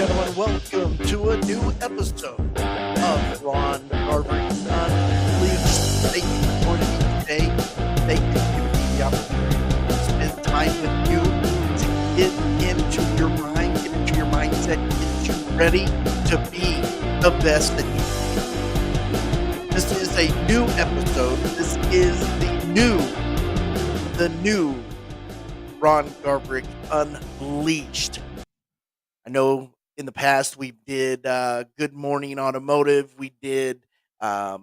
gentlemen, welcome to a new episode of Ron Garver Unleashed. Thank you for joining me today. Thank you for giving me the opportunity to spend time with you to get into your mind, get into your mindset, get you ready to be the best that you can be. This is a new episode. This is the new Ron Garbrick Unleashed. I know in the past we did Good Morning Automotive, we did the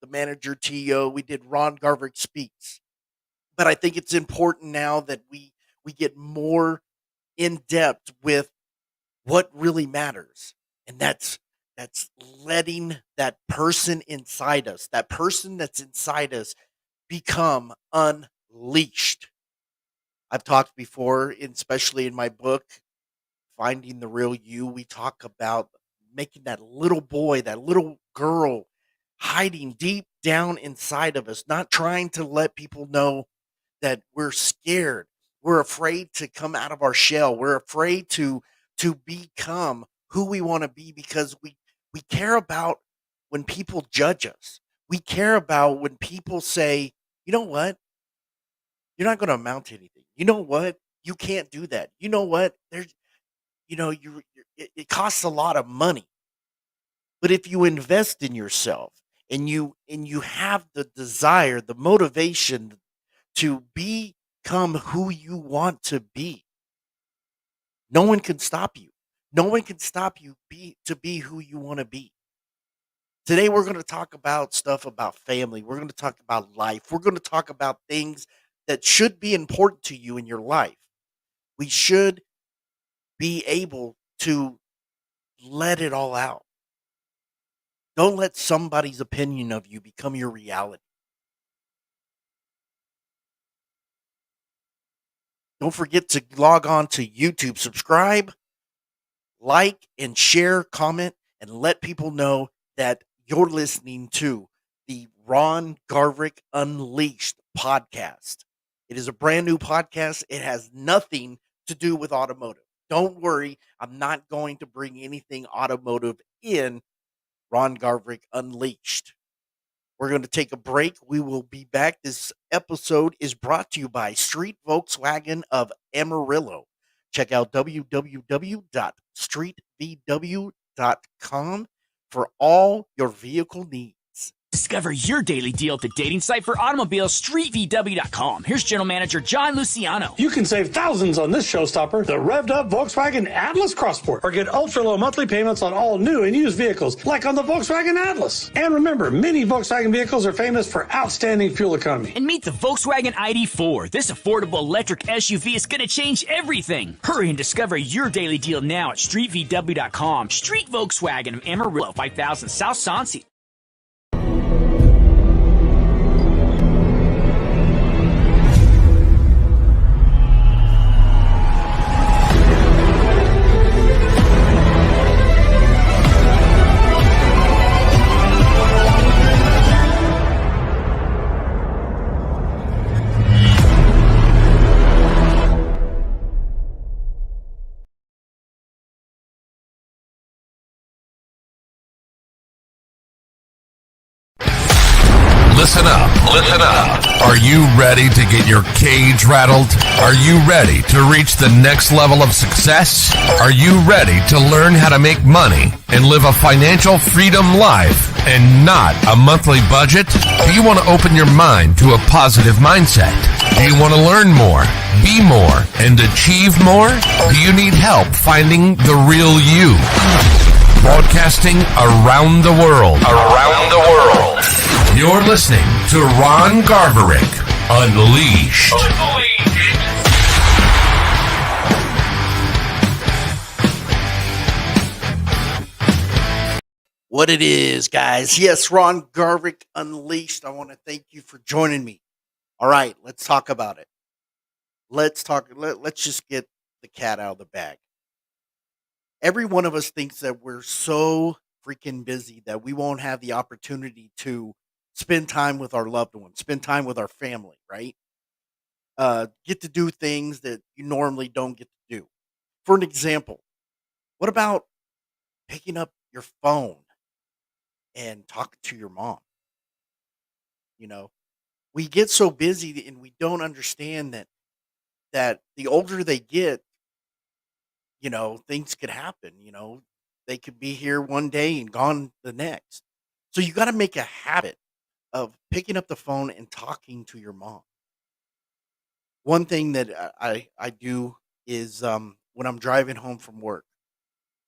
manager TO, we did Ron Garbrick Speaks. But I think it's important now that we get more in depth with what really matters, and that's letting that person inside us, that person that's inside us, become unleashed. I've talked before, especially in my book, Finding the Real You. We talk about making that little boy, that little girl hiding deep down inside of us, not trying to let people know that we're scared. We're afraid to come out of our shell. We're afraid to become who we want to be because we care about when people judge us. We care about when people say, "You know what? You're not going to amount to anything. You know what? You can't do that. You know what? There's it costs a lot of money, but if you invest in yourself and you have the desire, the motivation to become who you want to be, no one can stop you. No one can stop you be who you want to be. Today we're going to talk about stuff about family. We're going to talk about life. We're going to talk about things that should be important to you in your life. We should be able to let it all out. Don't let somebody's opinion of you become your reality. Don't forget to log on to YouTube, subscribe, like, and share, comment, and let people know that you're listening to the Ron Garvick Unleashed podcast. It is a brand new podcast. It has nothing to do with automotive. Don't worry, I'm not going to bring anything automotive in Ron Garvick Unleashed. We're going to take a break. We will be back. This episode is brought to you by Street Volkswagen of Amarillo. Check out www.streetvw.com for all your vehicle needs. Discover your daily deal at the dating site for automobiles, streetvw.com. Here's General Manager John Luciano. You can save thousands on this showstopper, the revved up Volkswagen Atlas Crossport, or get ultra low monthly payments on all new and used vehicles, like on the Volkswagen Atlas. And remember, many Volkswagen vehicles are famous for outstanding fuel economy. And meet the Volkswagen ID4. This affordable electric SUV is going to change everything. Hurry and discover your daily deal now at streetvw.com. Street Volkswagen of Amarillo, 5000 South Sonsi. Listen up. Are you ready to get your cage rattled? Are you ready to reach the next level of success? Are you ready to learn how to make money and live a financial freedom life and not a monthly budget? Do you want to open your mind to a positive mindset? Do you want to learn more, be more, and achieve more? Do you need help finding the real you? Broadcasting around the world. You're listening to Ron Garverick Unleashed. What it is, guys. Yes, Ron Garvick Unleashed. I want to thank you for joining me. All right, let's talk about it. Let's just get the cat out of the bag. Every one of us thinks that we're so freaking busy that we won't have the opportunity to spend time with our loved ones, spend time with our family, right? Get to do things that you normally don't get to do. For an example, what about picking up your phone and talking to your mom. You know, we get so busy and we don't understand that the older they get, things could happen. They could be here one day and gone the next. So you got to make a habit of picking up the phone and talking to your mom. One thing that I do is when I'm driving home from work,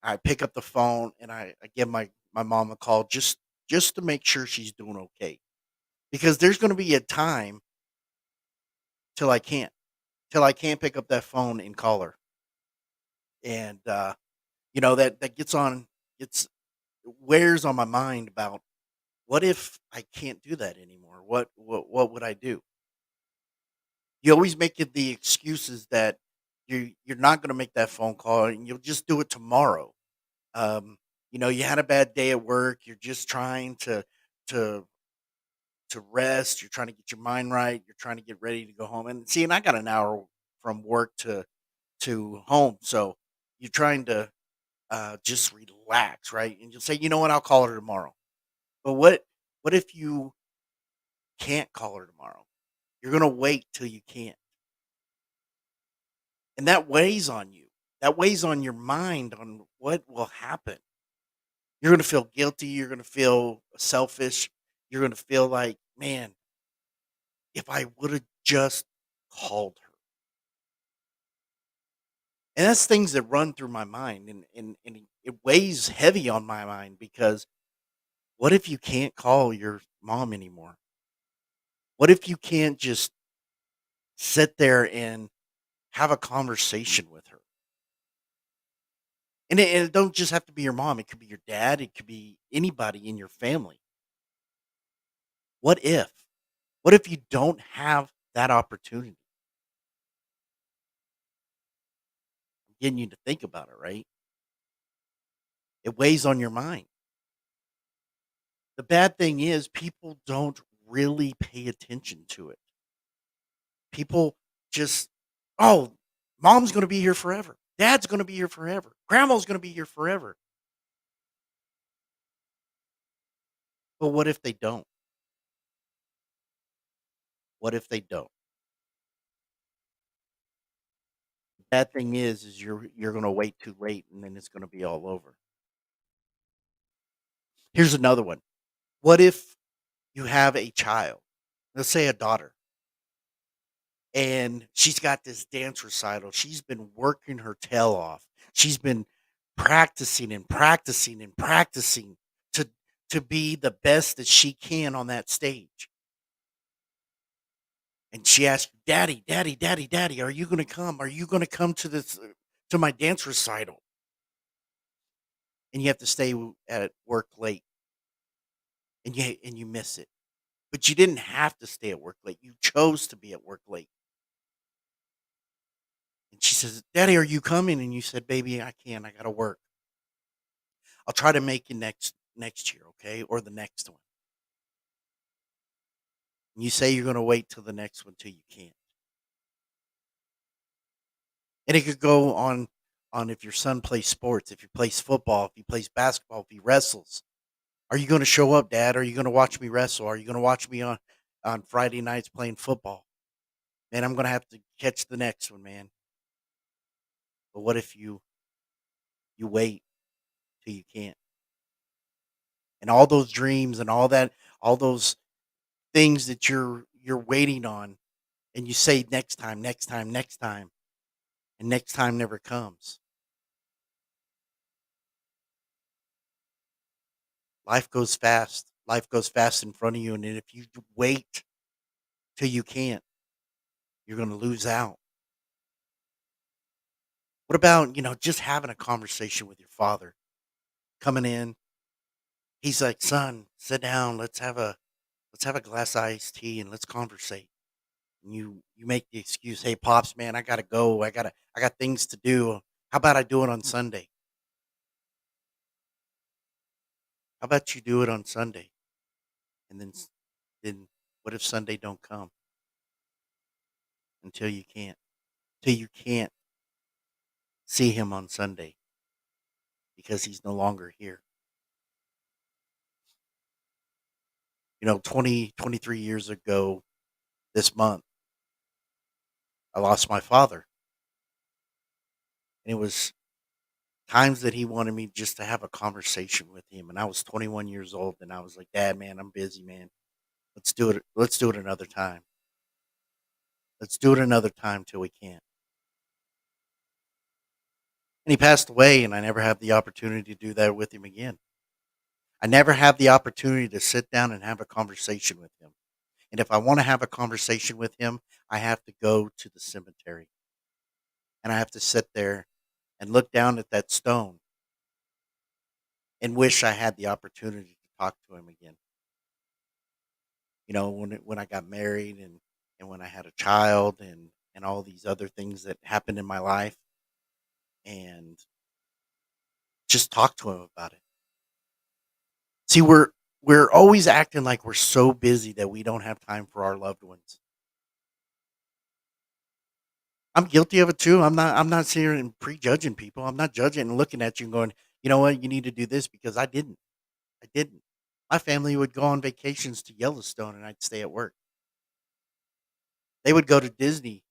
I pick up the phone and I give my mom a call just to make sure she's doing okay. Because there's going to be a time till I can't till I can't pick up that phone and call her. And that gets wears on my mind about what if I can't do that anymore? What would I do? You always make it the excuses that you're not going to make that phone call and you'll just do it tomorrow. Um, you had a bad day at work. You're just trying to to rest. You're trying to get your mind right. You're trying to get ready to go home. And see, and I got an hour from work to home, so you're trying to just relax, right? And you'll say, you know what, I'll call her tomorrow. But what if you can't call her tomorrow? You're gonna wait till you can't, and that weighs on you. That weighs on your mind on what will happen. You're gonna feel guilty. You're gonna feel selfish. You're gonna feel like, man, if I would have just called her. And that's things that run through my mind, and it weighs heavy on my mind because what if you can't call your mom anymore? What if you can't just sit there and have a conversation with her? And it don't just have to be your mom. It could be your dad. It could be anybody in your family. What if? What if you don't have that opportunity? I'm getting you to think about it, right? It weighs on your mind. The bad thing is people don't really pay attention to it. People just, oh, mom's going to be here forever. Dad's going to be here forever. Grandma's going to be here forever. But what if they don't? What if they don't? Bad thing is you're going to wait too late and then it's going to be all over. Here's another one. What if you have a child? Let's say a daughter, and she's got this dance recital. She's been working her tail off. She's been practicing and practicing and practicing to to be the best that she can on that stage. And she asks, "Daddy, daddy, daddy, daddy, are you going to come? Are you going to come to this to my dance recital?" And you have to stay at work late, and you miss it. But you didn't have to stay at work late. You chose to be at work late. And she says, "Daddy, are you coming?" And you said, "Baby, I can't. I got to work. I'll try to make it next year, okay? Or the next one." And you say you're going to wait till the next one till you can't. And it could go on if your son plays sports, if he plays football, if he plays basketball, if he wrestles. Are you going to show up, Dad? Are you going to watch me wrestle? Are you going to watch me on Friday nights playing football? Man, I'm going to have to catch the next one, man. But what if you wait till you can't? And all those dreams and all those things that you're waiting on, and you say next time, next time, next time, and next time never comes. Life goes fast. Life goes fast in front of you, and then if you wait till you can't, you're going to lose out. What about, just having a conversation with your father coming in? He's like, "Son, sit down. Let's have a glass of iced tea and let's conversate." And you make the excuse, "Hey, pops, man, I gotta go. I got things to do. How about I do it on Sunday? How about you do it on Sunday?" And then what if Sunday don't come until you can't? Till you can't see him on Sunday. because he's no longer here. 23 years ago this month, I lost my father. And it was times that he wanted me just to have a conversation with him. And I was 21 years old and I was like, Dad, man, I'm busy, man. Let's do it. Let's do it another time. Let's do it another time till we can. And he passed away and I never had the opportunity to do that with him again. I never had the opportunity to sit down and have a conversation with him. And if I want to have a conversation with him, I have to go to the cemetery and I have to sit there and look down at that stone and wish I had the opportunity to talk to him again. When I got married and when I had a child and all these other things that happened in my life and just talk to him about it. See, we're always acting like we're so busy that we don't have time for our loved ones. I'm guilty of it too. I'm not sitting here and prejudging people. I'm not judging and looking at you and going, you know what, you need to do this because I didn't. I didn't. My family would go on vacations to Yellowstone and I'd stay at work. They would go to Disney,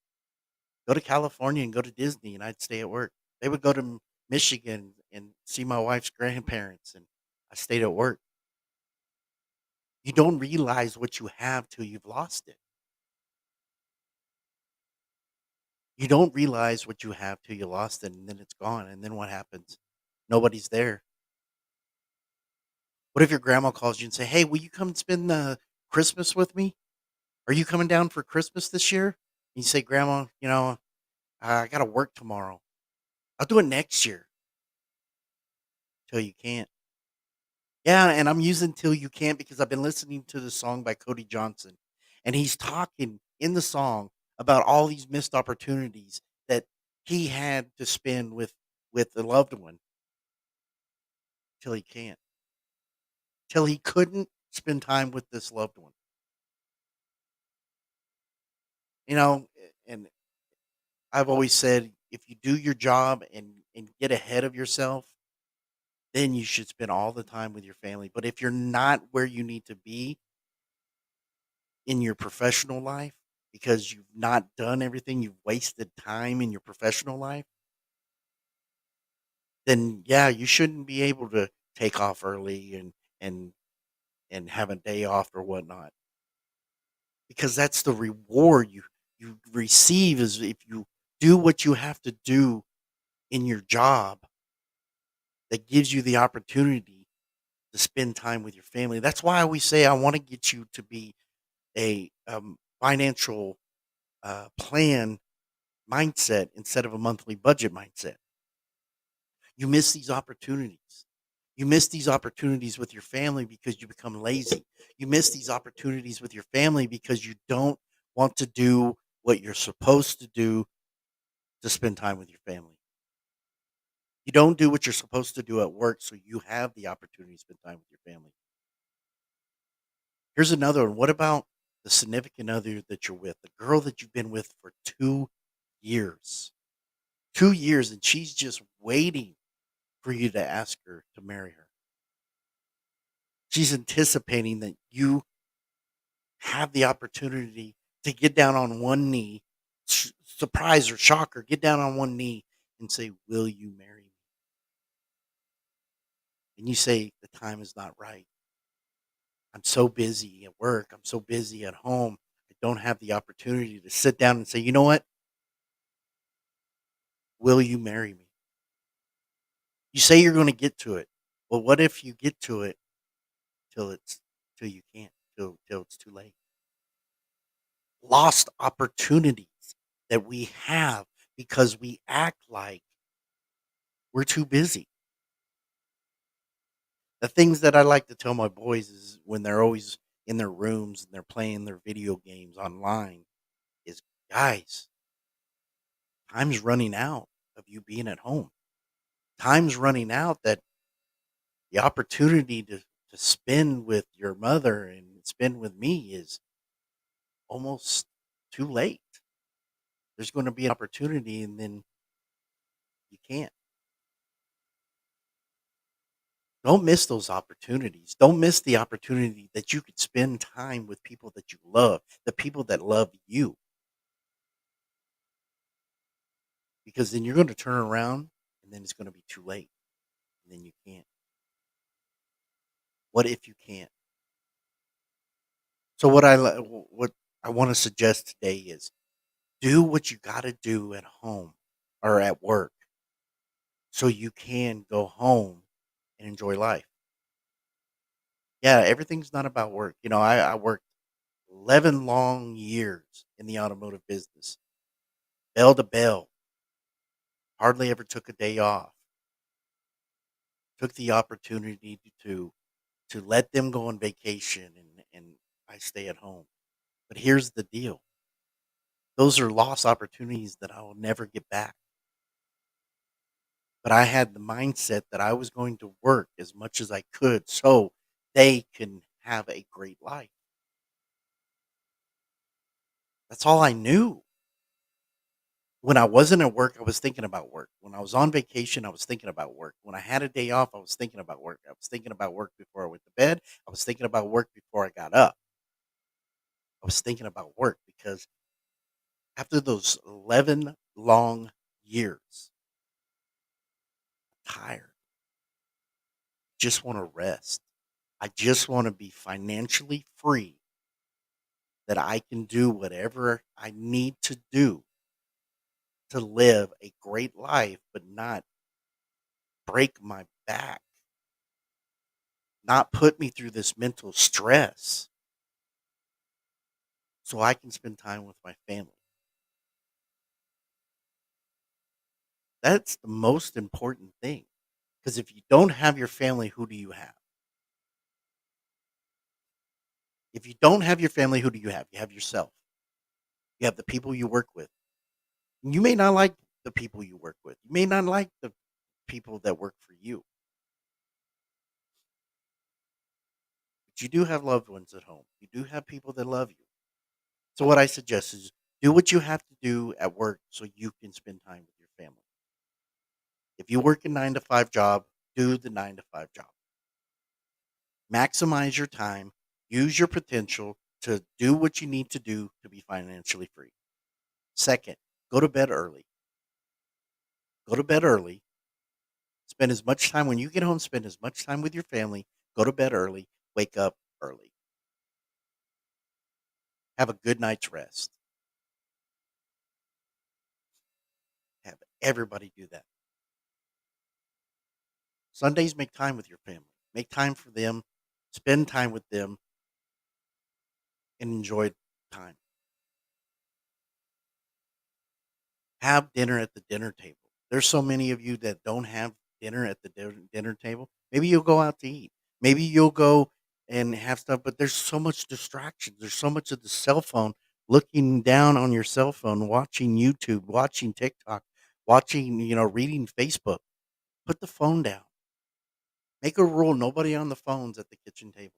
go to California and go to Disney and I'd stay at work. They would go to Michigan and see my wife's grandparents and I stayed at work. You don't realize what you have till you've lost it. You don't realize what you have till you lost it and then it's gone. And then what happens? Nobody's there. What if your grandma calls you and say, "Hey, will you come spend Christmas with me? Are you coming down for Christmas this year?" And you say, "Grandma, I got to work tomorrow. I'll do it next year." Till you can't. Yeah, and I'm using "Till You Can't" because I've been listening to the song by Cody Johnson, and he's talking in the song about all these missed opportunities that he had to spend with the loved one till he can't, till he couldn't spend time with this loved one. And I've always said if you do your job and get ahead of yourself, then you should spend all the time with your family. But if you're not where you need to be in your professional life because you've not done everything, you've wasted time in your professional life, then yeah, you shouldn't be able to take off early and and have a day off or whatnot because that's the reward you receive is if you do what you have to do in your job that gives you the opportunity to spend time with your family. That's why we say I want to get you to be a financial plan mindset instead of a monthly budget mindset. You miss these opportunities. You miss these opportunities with your family because you become lazy. You miss these opportunities with your family because you don't want to do what you're supposed to do to spend time with your family. You don't do what you're supposed to do at work so you have the opportunity to spend time with your family. Here's another one. What about the significant other that you're with, the girl that you've been with for 2 years? 2 years, and she's just waiting for you to ask her to marry her. She's anticipating that you have the opportunity to get down on one knee, surprise her, shock her, get down on one knee and say, "Will you marry me?" And you say, "The time is not right. I'm so busy at work. I'm so busy at home. I don't have the opportunity to sit down and say, you know what? Will you marry me?" You say you're going to get to it. Well, what if you get to it till it's till you can't, till it's too late? Lost opportunities that we have because we act like we're too busy. The things that I like to tell my boys is when they're always in their rooms and they're playing their video games online is, guys, time's running out of you being at home. Time's running out that the opportunity to spend with your mother and spend with me is almost too late. There's going to be an opportunity and then you can't. Don't miss those opportunities. Don't miss the opportunity that you could spend time with people that you love, the people that love you, because then you're going to turn around and then it's going to be too late. And then you can't. What if you can't? So what I want to suggest today is do what you got to do at home or at work so you can go home and enjoy life. Yeah, everything's not about work. I worked 11 long years in the automotive business, bell to bell, hardly ever took a day off, took the opportunity to let them go on vacation and I stay at home. But here's the deal. Those are lost opportunities that I will never get back. But I had the mindset that I was going to work as much as I could so they can have a great life. That's all I knew. When I wasn't at work, I was thinking about work. When I was on vacation, I was thinking about work. When I had a day off, I was thinking about work. I was thinking about work before I went to bed. I was thinking about work before I got up. I was thinking about work because after those 11 long years, I'm tired. Just want to rest. I just want to be financially free that I can do whatever I need to do to live a great life, but not break my back, not put me through this mental stress so I can spend time with my family. That's the most important thing. Because if you don't have your family, who do you have? If you don't have your family, who do you have? You have yourself. You have the people you work with. You may not like the people you work with. You may not like the people that work for you, but you do have loved ones at home. You do have people that love you. So what I suggest is do what you have to do at work so you can spend time with your family. If you work a 9 to 5 job, do the 9 to 5 job. Maximize your time, use your potential to do what you need to do to be financially free. Second, go to bed early. Go to bed early. Spend as much time when you get home, spend as much time with your family. Go to bed early, wake up early. Have a good night's rest. Have everybody do that. Sundays, make time with your family. Make time for them. Spend time with them and enjoy time. Have dinner at the dinner table. There's so many of you that don't have dinner at the dinner table. Maybe you'll go out to eat. Maybe you'll go and have stuff, but there's so much distractions. There's so much of the cell phone, looking down on your cell phone, watching YouTube, watching TikTok, watching, reading Facebook. Put the phone down. Make a rule nobody on the phones at the kitchen table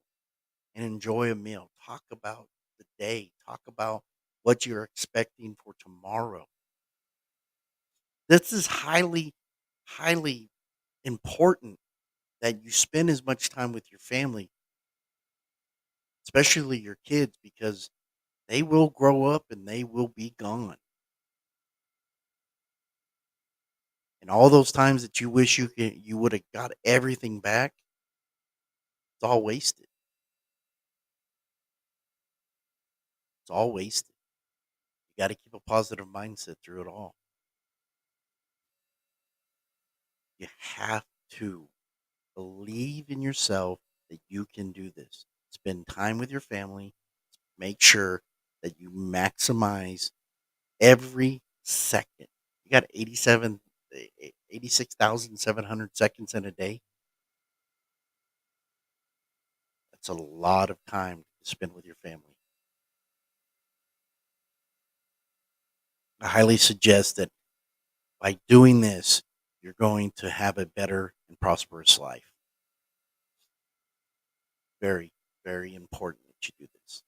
and enjoy a meal. Talk about the day. Talk about what you're expecting for tomorrow. This is highly, highly important that you spend as much time with your family, especially your kids, because they will grow up and they will be gone. And all those times that you wish you would have got everything back, it's all wasted. It's all wasted. You got to keep a positive mindset through it all. You have to believe in yourself that you can do this. Spend time with your family. Make sure that you maximize every second. You got 86,700 seconds in a day. That's a lot of time to spend with your family. I highly suggest that by doing this, you're going to have a better and prosperous life. Very, very important that you do this.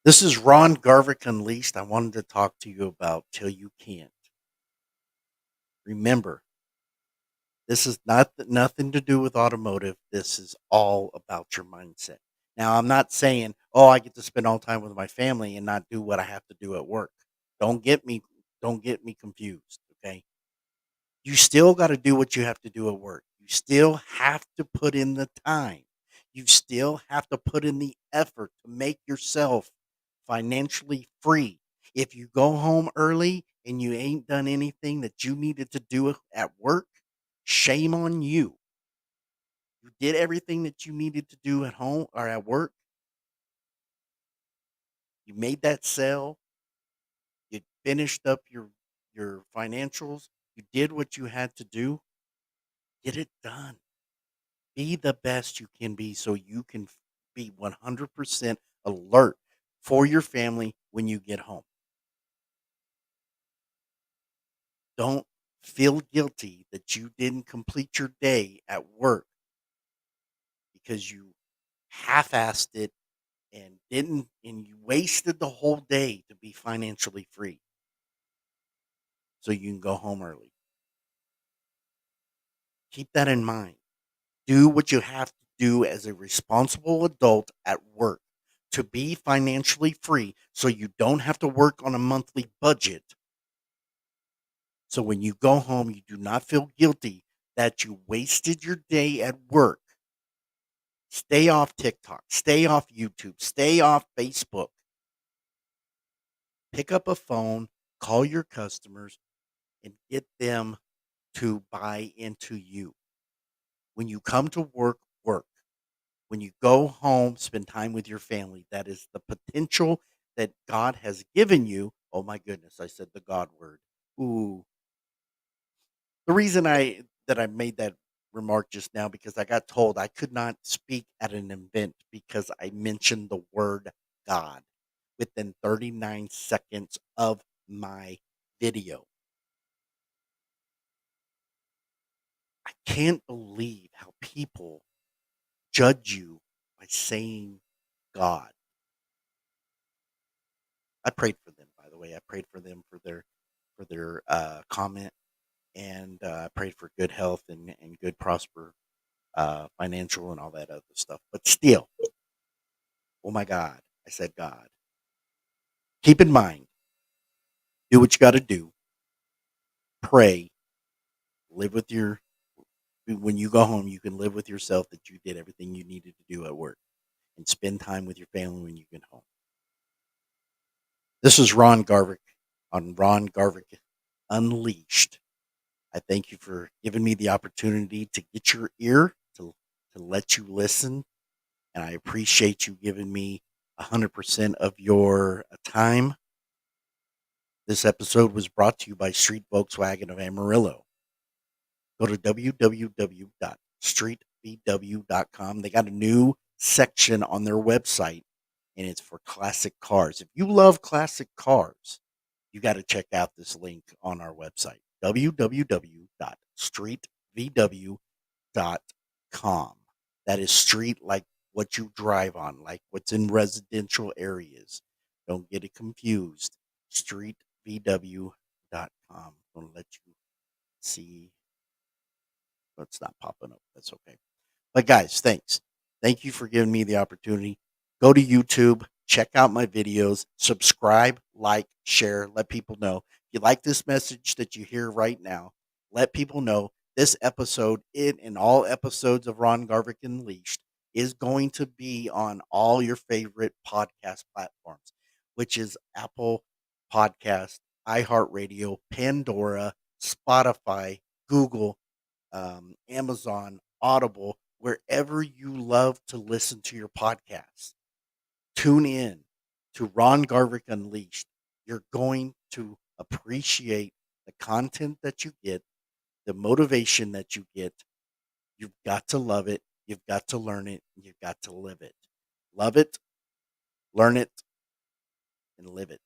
This is Ron Garvick Unleashed. I wanted to talk to you about Till You Can't. Remember, This is not nothing to do with automotive. This is all about your mindset. Now, I'm not saying, "Oh, I get to spend all time with my family and not do what I have to do at work." Don't get me don't get me confused, okay? You still got to do what you have to do at work. You still have to put in the time. You still have to put in the effort to make yourself financially free. If you go home early and you ain't done anything that you needed to do at work, shame on you. You did everything that you needed to do at home or at work. You made that sale. You finished up your financials. You did what you had to do. Get it done. Be the best you can be so you can be 100% alert for your family when you get home. Don't feel guilty that you didn't complete your day at work because you half-assed it and didn't and you wasted the whole day to be financially free so you can go home early. Keep that in mind. Do what you have to do as a responsible adult at work to be financially free so you don't have to work on a monthly budget. So when you go home, you do not feel guilty that you wasted your day at work. Stay off TikTok, stay off YouTube, stay off Facebook. Pick up a phone, call your customers, and get them to buy into you. When you come to work, work. When you go home, spend time with your family. That is the potential that God has given you. Oh my goodness, I said the God word. Ooh. The reason I made that remark just now because I got told I could not speak at an event because I mentioned the word God within 39 seconds of my video. I can't believe how people judge you by saying God. I prayed for them, by the way. I prayed for them for their comment, and I prayed for good health and good prosper financial and all that other stuff. But still, oh my God, I said God. Keep in mind, do what you got to do. Pray, live with your. When you go home, you can live with yourself that you did everything you needed to do at work, and spend time with your family when you get home. This is Ron Garvick on Ron Garvick Unleashed. I thank you for giving me the opportunity to get your ear to let you listen, and I appreciate you giving me 100% of your time. This episode was brought to you by Street Volkswagen of Amarillo. Go to www.streetvw.com. They got a new section on their website, and it's for classic cars. If you love classic cars, you got to check out this link on our website, www.streetvw.com. That is street like what you drive on, like what's in residential areas. Don't get it confused. Streetvw.com. I'm going to let you see. But it's not popping up. That's okay. But guys, thanks. Thank you for giving me the opportunity. Go to YouTube, check out my videos, subscribe, like, share, let people know. If you like this message that you hear right now, let people know this episode, it and all episodes of Ron Garvick Unleashed is going to be on all your favorite podcast platforms, which is Apple Podcast, iHeartRadio, Pandora, Spotify, Google, Amazon, Audible, wherever you love to listen to your podcasts. Tune in to Ron Garvick Unleashed. You're going to appreciate the content that you get, the motivation that you get. You've got to love it. You've got to learn it. You've got to live it. Love it, learn it, and live it.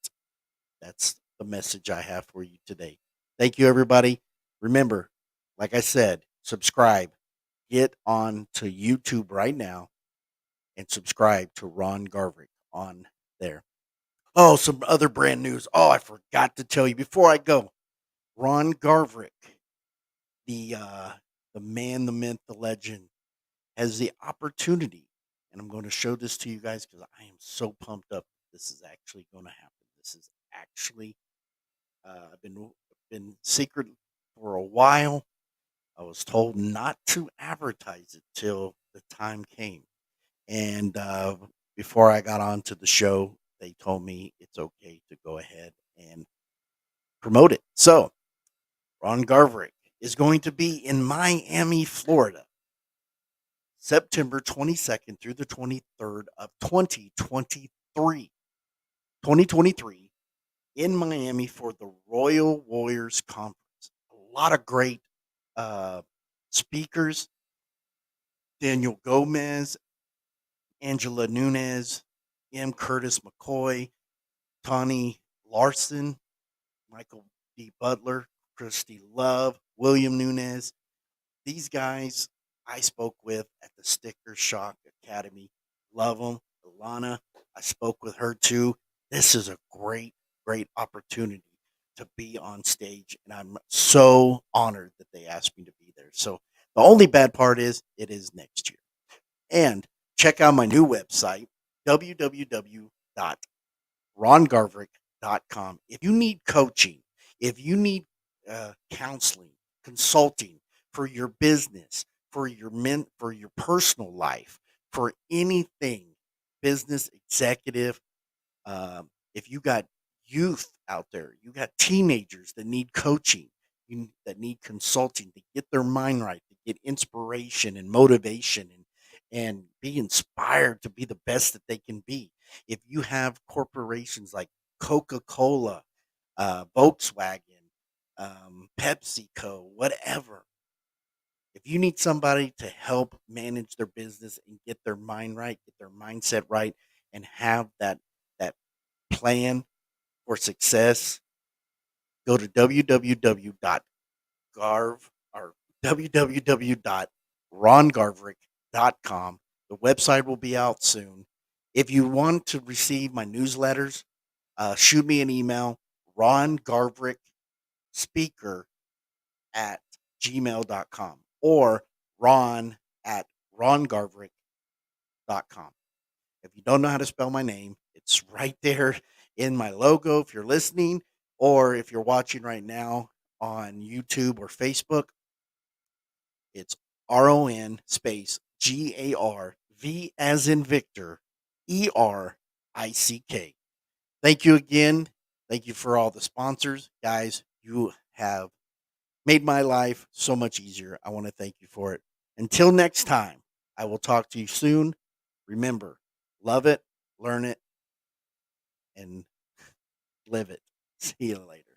That's the message I have for you today. Thank you, everybody. Remember, like I said, subscribe. Get on to YouTube right now and subscribe to Ron Garvick on there. Oh, some other brand news. Oh, I forgot to tell you before I go. Ron Garvick, the the man, the myth, the legend, has the opportunity, and I'm going to show this to you guys because I am so pumped up. This is actually going to happen. This is actually I've been secret for a while. I was told not to advertise it till the time came, and before I got onto the show, they told me it's okay to go ahead and promote it. So Ron Garverick is going to be in Miami, Florida, September 22nd through the 23rd of 2023 in Miami for the Royal Warriors Conference. A lot of great uh, speakers: Daniel Gomez, Angela Nunes, M. Curtis McCoy, Tawny Larson, Michael D. Butler, Christy Love, William Nunes. These guys I spoke with at the Sticker Shock Academy. Love them. Alana, I spoke with her too. This is a great opportunity to be on stage, and I'm so honored that they asked me to be there. So the only bad part is it is next year. And check out my new website, www.rongarverick.com. If you need coaching, if you need counseling, consulting for your business, for your personal life, for anything, business executive, if you got youth out there, you got teenagers that need coaching, that need consulting to get their mind right, to get inspiration and motivation and be inspired to be the best that they can be. If you have corporations like Coca Cola, Volkswagen, PepsiCo, whatever, if you need somebody to help manage their business and get their mind right, get their mindset right, and have that plan for success, go to www.garv or www.rongarverick.com. The website will be out soon. If you want to receive my newsletters, shoot me an email, rongarverickspeaker at gmail.com or ron at rongarverick.com. If you don't know how to spell my name, it's right there in my logo if you're listening, or if you're watching right now on YouTube or Facebook, it's RON space GARV as in Victor ERICK. Thank you again. Thank you for all the sponsors. Guys, you have made my life so much easier. I want to thank you for it. Until next time, I will talk to you soon. Remember, love it, learn it, and live it. See you later.